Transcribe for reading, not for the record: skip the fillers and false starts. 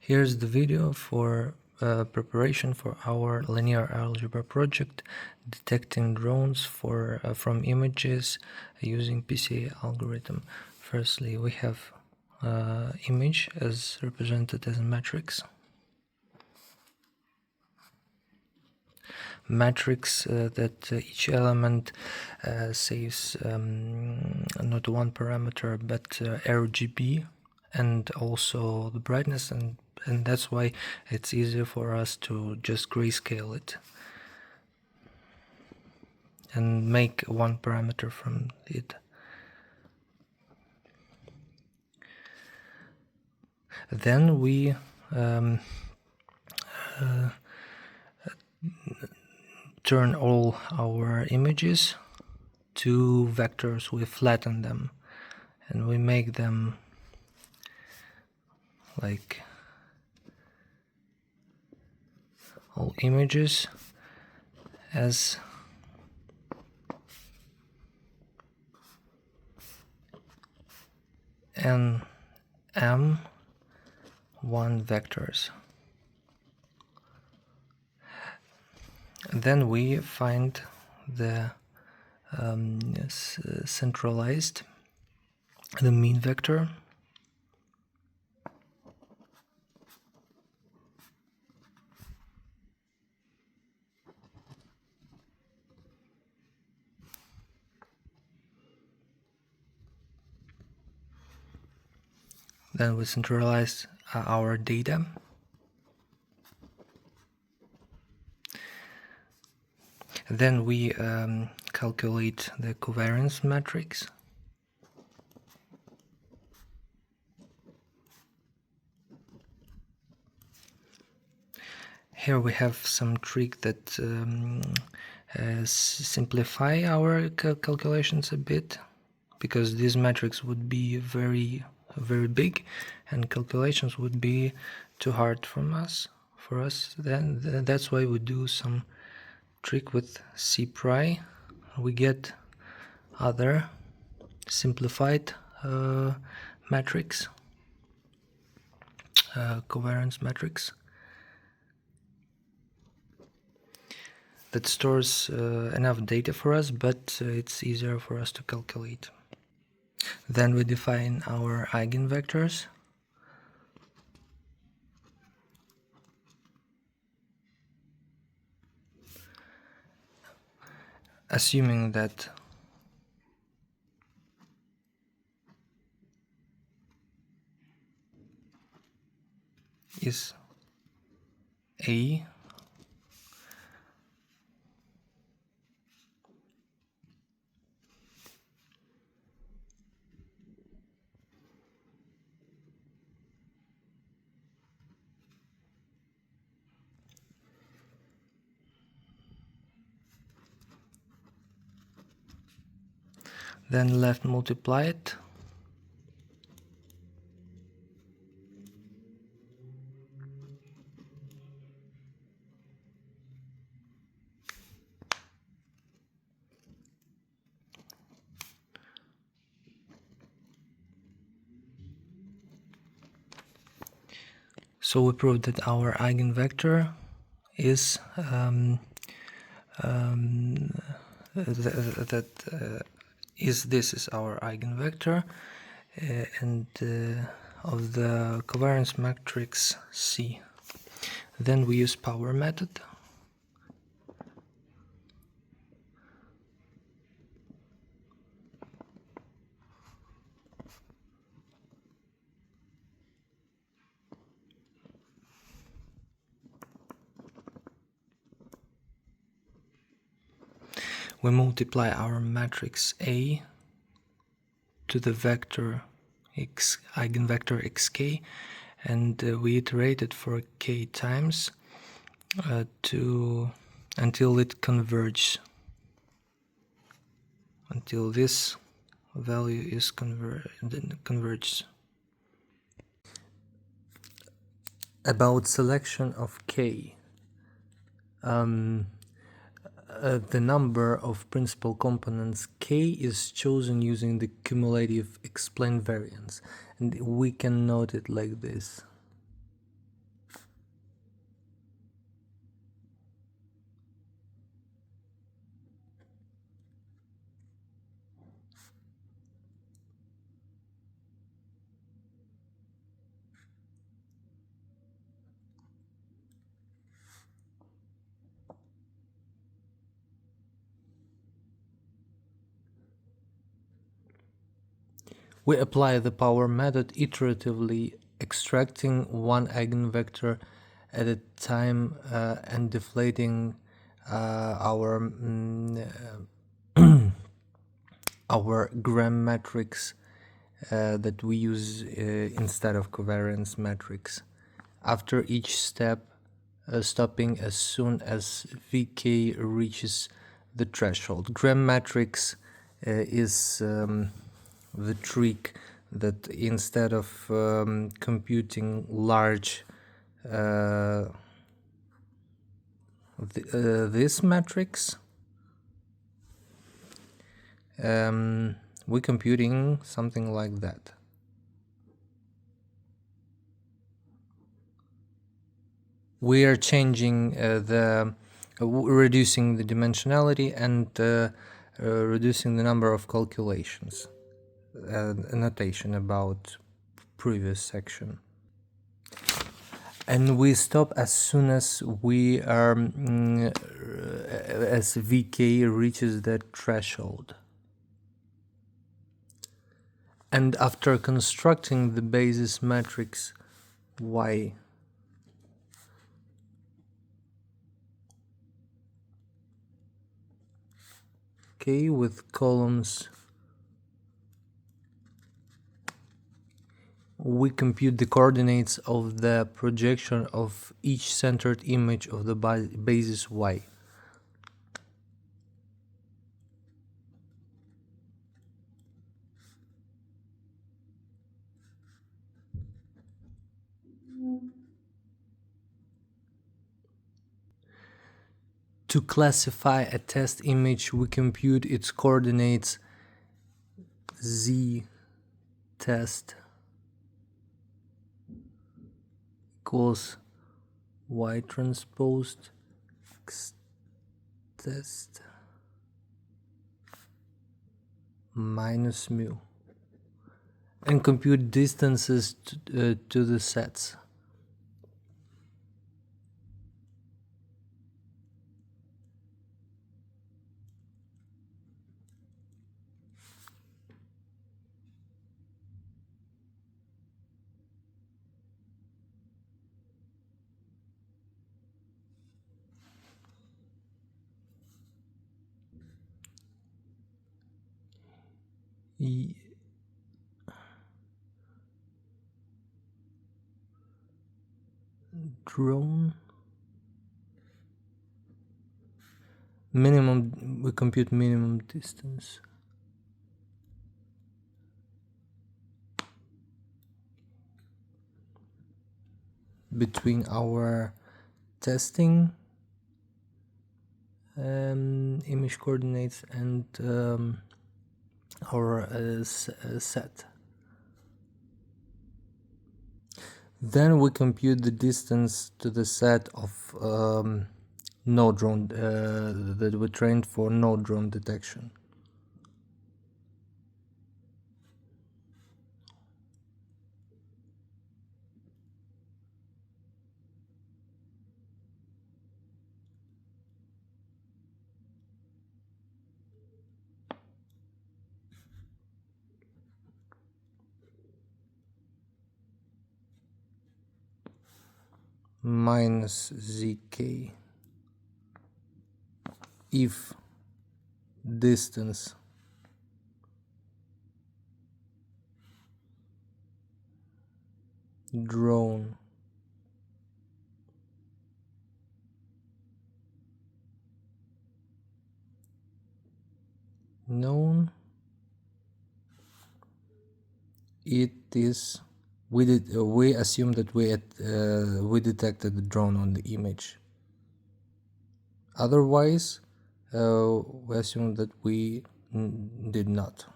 Here's the video for preparation for our linear algebra project, detecting drones from images using PCA algorithm. Firstly, we have image as represented as a matrix. Matrix that each element saves not one parameter but RGB and also the brightness, and that's why it's easier for us to just grayscale it and make one parameter from it. Then we turn all our images to vectors. We flatten them and we make them like all images as M1 vectors. Then we find the centralized, the mean vector, then we centralize our data. Then we calculate the covariance matrix. Here we have some trick that simplify our calculations a bit, because this matrix would be very big and calculations would be too hard for us. Then that's why we do some trick with CPRI. We get other simplified matrix, covariance matrix, that stores enough data for us, but it's easier for us to calculate. Then we define our eigenvectors. Assuming that is A then left multiply it so we prove that our eigenvector is this is our eigenvector and of the covariance matrix C. Then we use power method. We multiply our matrix A to the vector x, eigenvector xk, and we iterate it for k times until it converges, until this value is converges. About selection of k, the number of principal components k is chosen using the cumulative explained variance, and we can note it like this. We apply the power method iteratively, extracting one eigenvector at a time and deflating our Gram matrix that we use instead of covariance matrix. After each step, stopping as soon as Vk reaches the threshold. Gram matrix is the trick that instead of computing large this matrix, we're computing something like that. We are changing reducing the dimensionality and reducing the number of calculations. Annotation about previous section. And we stop as soon as we are as Vk reaches that threshold. And after constructing the basis matrix Y, okay, with columns, we compute the coordinates of the projection of each centered image of the basis Y. To classify a test image, we compute its coordinates z test equals y transposed x test minus mu, and compute distances to the sets. Drone minimum, we compute minimum distance. Between our testing image coordinates and our set. Then we compute the distance to the set of no drone that we trained for no drone detection. Minus zk if distance drone known, it is we assume that we detected the drone on the image. Otherwise, we assume that we did not.